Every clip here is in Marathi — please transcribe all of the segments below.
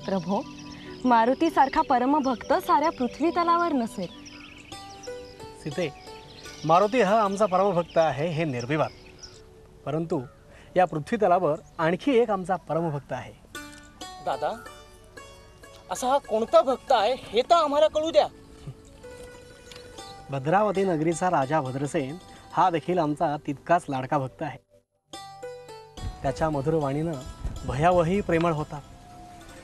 प्रभो, मारुतीसारखा परमभक्त साऱ्या पृथ्वी तलावर नसेल. सीते, मारुती हा आमचा परमभक्त आहे हे निर्विवाद. परंतु या पृथ्वी तलावर आणखी एक आमचा परमभक्त आहे. दादा, असा हा कोणता भक्त आहे हे तर आम्हाला कळू द्या. भद्रावती नगरीचा राजा भद्रसेन हा देखील आमचा तितकाच लाडका भक्त आहे. त्याच्या मधुर वाणीनं भयावही प्रेमळ होता.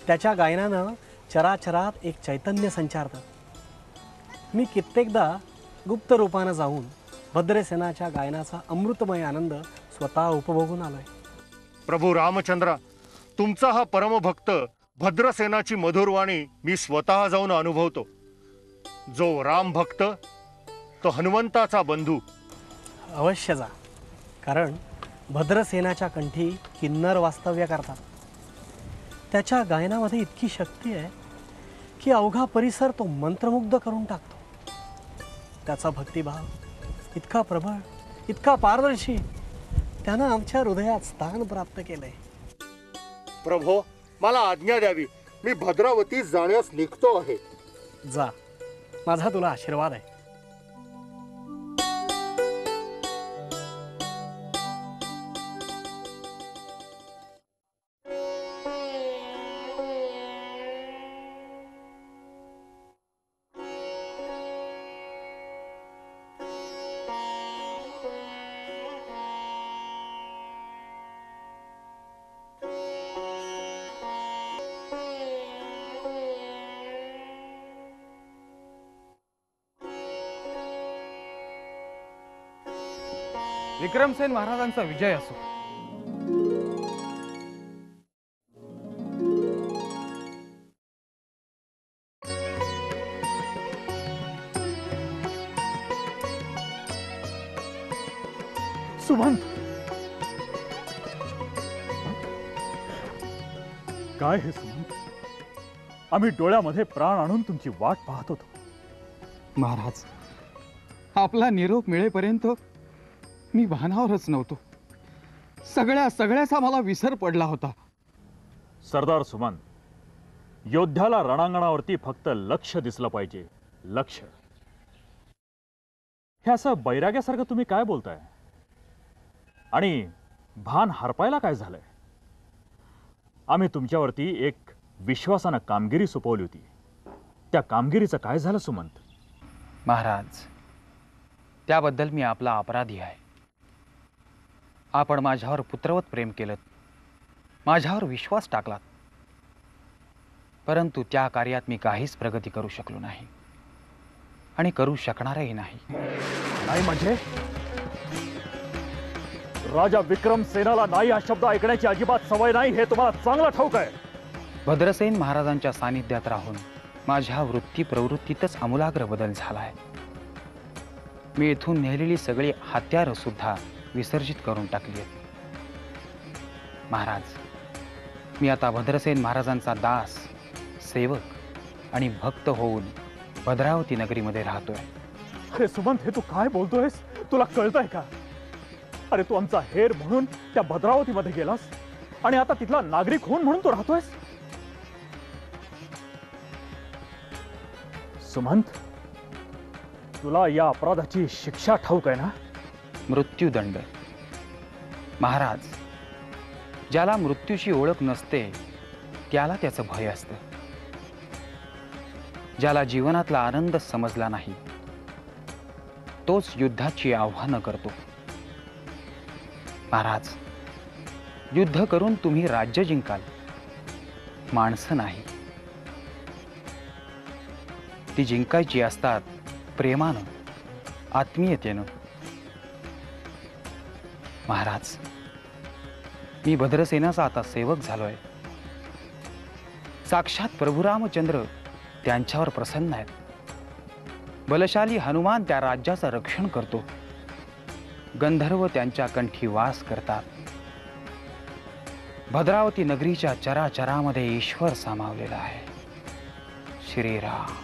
त्याच्या गायनानं चराचरात एक चैतन्य संचारतं. मी कित्येकदा गुप्त रूपानं जाऊन भद्रसेनाच्या गायनाचा अमृतमय आनंद स्वतः उपभोगून आलोय. प्रभू रामचंद्र, तुमचा हा परमभक्त भद्रसेनाची मधुरवाणी मी स्वतः जाऊन अनुभवतो. जो राम भक्त तो हनुमंताचा बंधू. अवश्य जा, कारण भद्रसेनाच्या कंठी किन्नर वास्तव्य करतात. त्याच्या गायनामध्ये इतकी शक्ती आहे की अवघा परिसर तो मंत्रमुग्ध करून टाकतो. त्याचा भक्तिभाव इतका प्रबळ, इतका पारदर्शी, त्यानं आमच्या हृदयात स्थान प्राप्त केलंय. प्रभो, मला आज्ञा द्यावी. मी भद्रावती जाण्यास निघतो आहे. जा, माझा तुला आशीर्वाद आहे. विक्रमसेन महाराजांचा विजय असो. सुमंत, काय हे सुमंत? आम्ही डोळ्यामध्ये प्राण आणून तुमची वाट पाहत होतो. महाराज, आपला निरोप मिळेपर्यंत मी भानावरच नव्हतो. सगळ्याचा मला विसर पडला होता. सरदार सुमंत, योद्ध्याला रणांगणावरती फक्त लक्ष दिसलं पाहिजे. लक्ष. हे असं बैराग्यासारखं तुम्ही काय बोलताय? आणि भान हरपायला काय झालंय? आम्ही तुमच्यावरती एक विश्वासानं कामगिरी सोपवली होती. त्या कामगिरीचं काय झालं सुमंत? महाराज, त्याबद्दल मी आपला अपराधी आहे. आपण माझ्यावर पुत्रवत प्रेम केलं, माझ्यावर विश्वास टाकलात, परंतु त्या कार्यात मी काहीच प्रगती करू शकलो नाही आणि करू शकणारही नाही. नाही म्हणजे? राजा विक्रमसेनाला नाही हा शब्द ऐकण्याची अजिबात सवय नाही हे तुम्हाला चांगलं ठाऊक आहे. भद्रसेन महाराजांच्या सानिध्यात राहून माझ्या वृत्ती प्रवृत्तीतच आमूलाग्र बदल झालाय. मी इथून नेलेली सगळी हत्यारं सुद्धा विसर्जित करून टाकली आहेत. महाराज, मी आता भद्रसेन महाराजांचा दास, सेवक आणि भक्त होऊन भद्रावती नगरीमध्ये राहतोय. अरे सुमंत, हे तू काय बोलतोयस? तुला कळतंय का? अरे तू आमचा हेर म्हणून त्या भद्रावतीमध्ये गेलास आणि आता तिथला नागरिक होऊन म्हणून तू राहतोयस. सुमंत, तुला या अपराधाची शिक्षा ठाऊक आहे ना? मृत्यूदंड. महाराज, ज्याला मृत्यूची ओळख नसते त्याला त्याचं भय असतं. ज्याला जीवनातला आनंद समजला नाही तोच युद्धाची आव्हानं करतो. महाराज, युद्ध करून तुम्ही राज्य जिंकाल, माणसं नाही. ती जिंकायची असतात प्रेमानं, आत्मीयतेनं. महाराज, मी भद्रसेनाचा आता सेवक झालोय. साक्षात प्रभू रामचंद्र त्यांच्यावर प्रसन्न आहेत. बलशाली हनुमान त्या राज्याचं रक्षण करतो. गंधर्व त्यांच्या कंठी वास करतात. भद्रावती नगरीच्या चराचरामध्ये ईश्वर सामावलेला आहे. श्रीराम.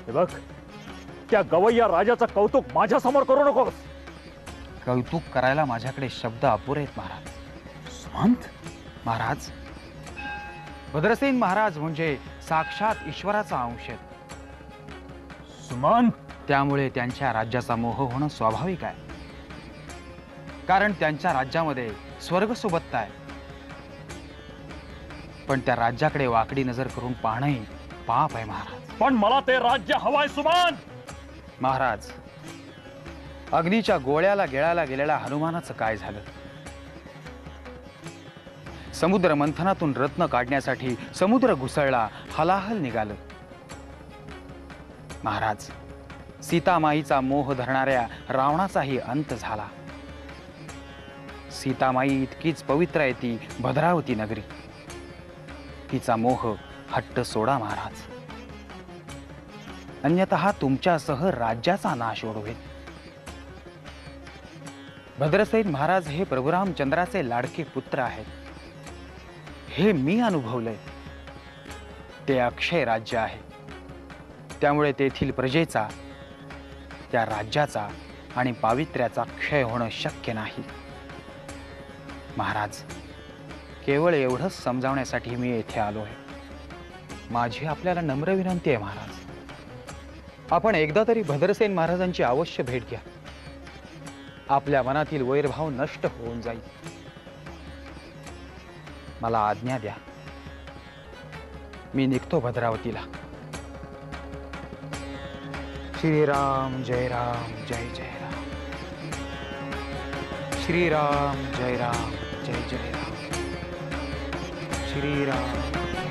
हे बघ, त्या गवय्या राजाचं कौतुक माझ्या समोर करू नकोस. कौतुक करायला माझ्याकडे शब्द अपुरे आहेत महाराज. सुमंत, महाराज, भद्रसेन महाराज म्हणजे साक्षात ईश्वराचा अंश आहेत. सुमंत, त्यामुळे त्यांच्या राज्याचा मोह होणं स्वाभाविक आहे. कारण त्यांच्या राज्यामध्ये स्वर्ग सोबत आहे. पण त्या राज्याकडे वाकडी नजर करून पाहणंही पाप आहे महाराज. पण मला ते राज्य हवाय सुमंत. महाराज, अग्नीच्या गोळ्याला गिळायला गेलेल्या हनुमानाचं काय झालं? समुद्र मंथनातून रत्न काढण्यासाठी समुद्र घुसळला, हलाहल निघालं. महाराज, सीतामाईचा मोह धरणाऱ्या रावणाचाही अंत झाला. सीतामाई इतकीच पवित्र आहे ती भद्रावती नगरी. तिचा मोह हट्ट सोडा महाराज, अन्यतः तुमच्यासह राज्याचा नाश ओढवेल. भद्रसेन महाराज हे प्रभू रामचंद्राचे लाडके पुत्र आहेत. हे मी अनुभवलंय. ते अक्षय राज्य आहे. त्यामुळे तेथील प्रजेचा, त्या राज्याचा आणि पावित्र्याचा क्षय होणं शक्य नाही. महाराज, केवळ एवढंच समजावण्यासाठी मी येथे आलोय. माझी आपल्याला नम्र विनंती आहे महाराज, आपण एकदा तरी भद्रसेन महाराजांची अवश्य भेट घ्या. आपल्या मनातील वैरभाव नष्ट होऊन जाईल. मला आज्ञा द्या, मी निघतो भद्रावतीला. श्रीराम जय राम जय जय राम. श्रीराम जय राम जय जय राम. श्रीराम.